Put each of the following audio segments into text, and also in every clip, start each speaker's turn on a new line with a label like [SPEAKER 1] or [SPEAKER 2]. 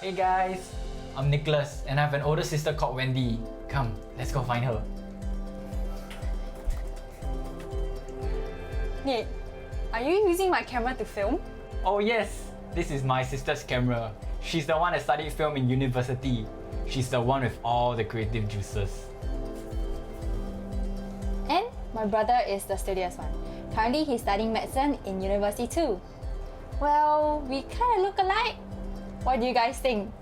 [SPEAKER 1] Hey guys, I'm Nicholas and I have an older sister called Wendy. Come, let's go find her.
[SPEAKER 2] Nick, are you using my camera to film?
[SPEAKER 1] Oh yes, this is my sister's camera. She's the one that studied film in university. She's the one with all the creative juices.
[SPEAKER 2] And my brother is the studious one. Currently, he's studying medicine in university too. Well, we kind of look alike. What do you guys think?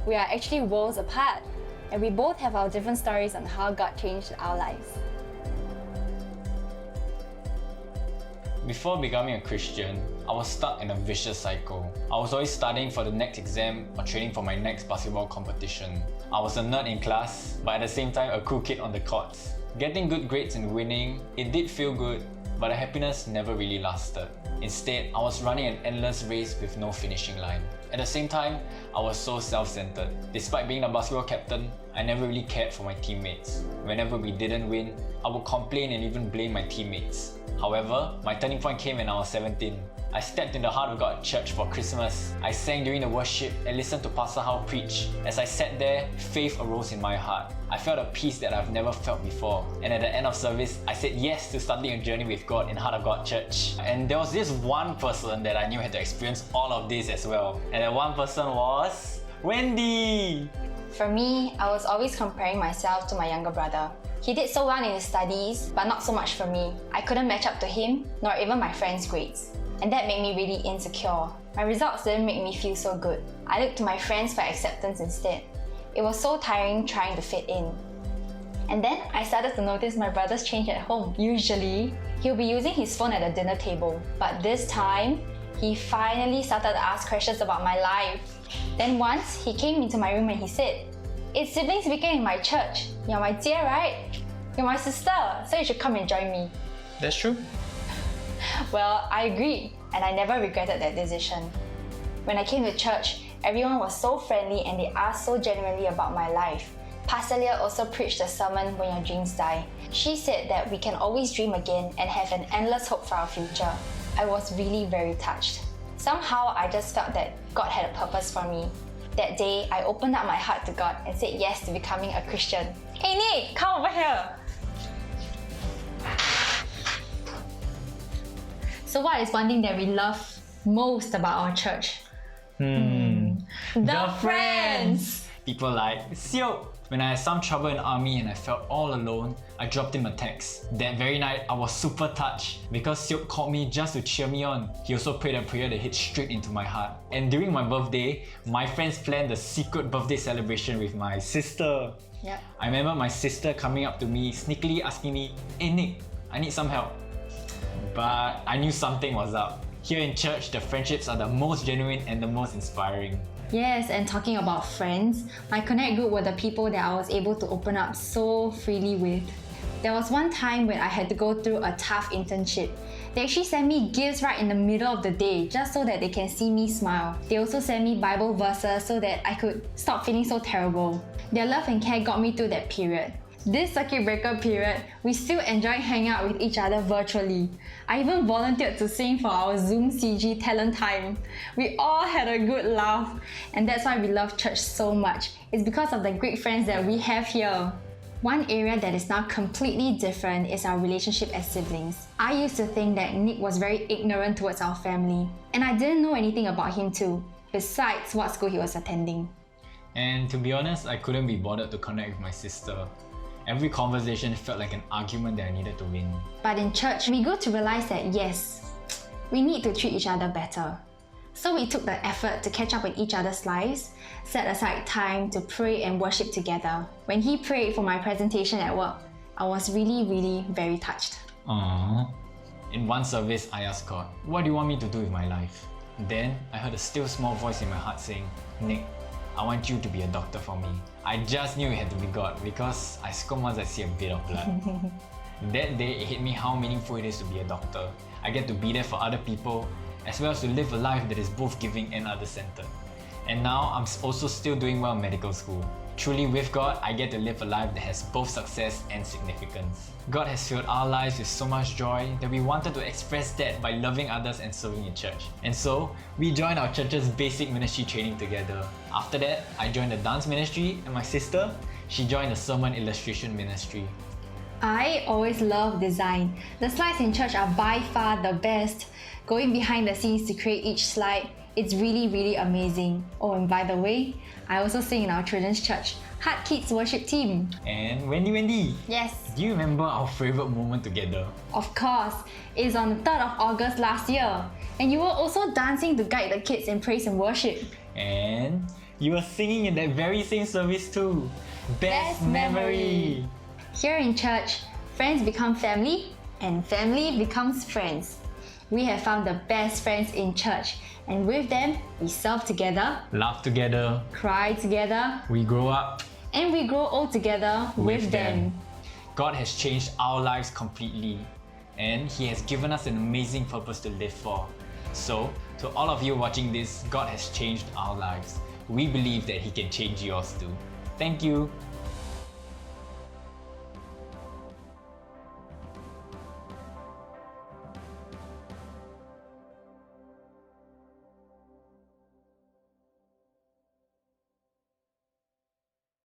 [SPEAKER 2] We are actually worlds apart, and we both have our different stories on how God changed our lives.
[SPEAKER 3] Before becoming a Christian, I was stuck in a vicious cycle. I was always studying for the next exam or training for my next basketball competition. I was a nerd in class, but at the same time a cool kid on the courts. Getting good grades and winning, it did feel good, but the happiness never really lasted. Instead, I was running an endless race with no finishing line. At the same time, I was so self-centered. Despite being the basketball captain, I never really cared for my teammates. Whenever we didn't win, I would complain and even blame my teammates. However, my turning point came when I was 17. I stepped in the heart of God church for Christmas. I sang during the worship and listened to Pastor How preach. As I sat there, faith arose in my heart. I felt a peace that I've never felt before. And at the end of service, I said yes to starting a journey with God in Heart of God Church. And there was this one person that I knew had to experience all of this as well. And that one person was Wendy!
[SPEAKER 2] For me, I was always comparing myself to my younger brother. He did so well in his studies, but not so much for me. I couldn't match up to him, nor even my friends' grades. And that made me really insecure. My results didn't make me feel so good. I looked to my friends for acceptance instead. It was so tiring trying to fit in. And then I started to notice my brother's change at home. Usually, he'll be using his phone at the dinner table. But this time, he finally started to ask questions about my life. Then once, he came into my room and he said, "It's siblings weekend in my church. You're my dear, right? You're my sister, so you should come and join me."
[SPEAKER 3] That's true.
[SPEAKER 2] Well, I agreed, and I never regretted that decision. When I came to church, everyone was so friendly and they asked so genuinely about my life. Pastor Leah also preached a sermon, When Your Dreams Die. She said that we can always dream again and have an endless hope for our future. I was really very touched. Somehow, I just felt that God had a purpose for me. That day, I opened up my heart to God and said yes to becoming a Christian. Hey Nick, come over here! So what is one thing that we love most about our church? The friends!
[SPEAKER 3] People like Seow. When I had some trouble in army and I felt all alone, I dropped him a text. That very night, I was super touched because Seow called me just to cheer me on. He also prayed a prayer that hit straight into my heart. And during my birthday, my friends planned a secret birthday celebration with my sister.
[SPEAKER 2] Yep.
[SPEAKER 3] I remember my sister coming up to me, sneakily asking me, "Hey Nick, I need some help." But I knew something was up. Here in church, the friendships are the most genuine and the most inspiring.
[SPEAKER 2] Yes, and talking about friends, my Connect group were the people that I was able to open up so freely with. There was one time when I had to go through a tough internship. They actually sent me gifts right in the middle of the day just so that they can see me smile. They also sent me Bible verses so that I could stop feeling so terrible. Their love and care got me through that period. This circuit breaker period, we still enjoy hanging out with each other virtually. I even volunteered to sing for our Zoom CG talent time. We all had a good laugh, and that's why we love church so much. It's because of the great friends that we have here. One area that is now completely different is our relationship as siblings. I used to think that Nick was very ignorant towards our family, and I didn't know anything about him too, besides what school he was attending.
[SPEAKER 3] And to be honest, I couldn't be bothered to connect with my sister. Every conversation felt like an argument that I needed to win.
[SPEAKER 2] But in church, we grew to realize that yes, we need to treat each other better. So we took the effort to catch up with each other's lives, set aside time to pray and worship together. When he prayed for my presentation at work, I was really very touched.
[SPEAKER 3] Aww. In one service, I asked God, "What do you want me to do with my life?" Then I heard a still small voice in my heart saying, "Nick, I want you to be a doctor for me." I just knew it had to be God because I squirm once I see a bit of blood. That day, it hit me how meaningful it is to be a doctor. I get to be there for other people, as well as to live a life that is both giving and other-centered. And now, I'm also still doing well in medical school. Truly, with God, I get to live a life that has both success and significance. God has filled our lives with so much joy that we wanted to express that by loving others and serving in church. And so, we joined our church's basic ministry training together. After that, I joined the dance ministry, and my sister, she joined the sermon illustration ministry.
[SPEAKER 2] I always love design. The slides in church are by far the best. Going behind the scenes to create each slide, it's really amazing. Oh, and by the way, I also sing in our children's church, Heart Kids Worship Team.
[SPEAKER 3] And Wendy,
[SPEAKER 2] Yes,
[SPEAKER 3] do you remember our favorite moment together?
[SPEAKER 2] of course. It's on the 3rd of August last year. And you were also dancing to guide the kids in praise and worship.
[SPEAKER 3] And you were singing in that very same service too.
[SPEAKER 2] Best memory. Here in church, friends become family and family becomes friends. We have found the best friends in church, and with them, we serve together,
[SPEAKER 3] Laugh together,
[SPEAKER 2] cry together,
[SPEAKER 3] we grow up
[SPEAKER 2] and we grow old together with them.
[SPEAKER 3] God has changed our lives completely, and He has given us an amazing purpose to live for. So, to all of you watching this, God has changed our lives. We believe that He can change yours too. Thank you.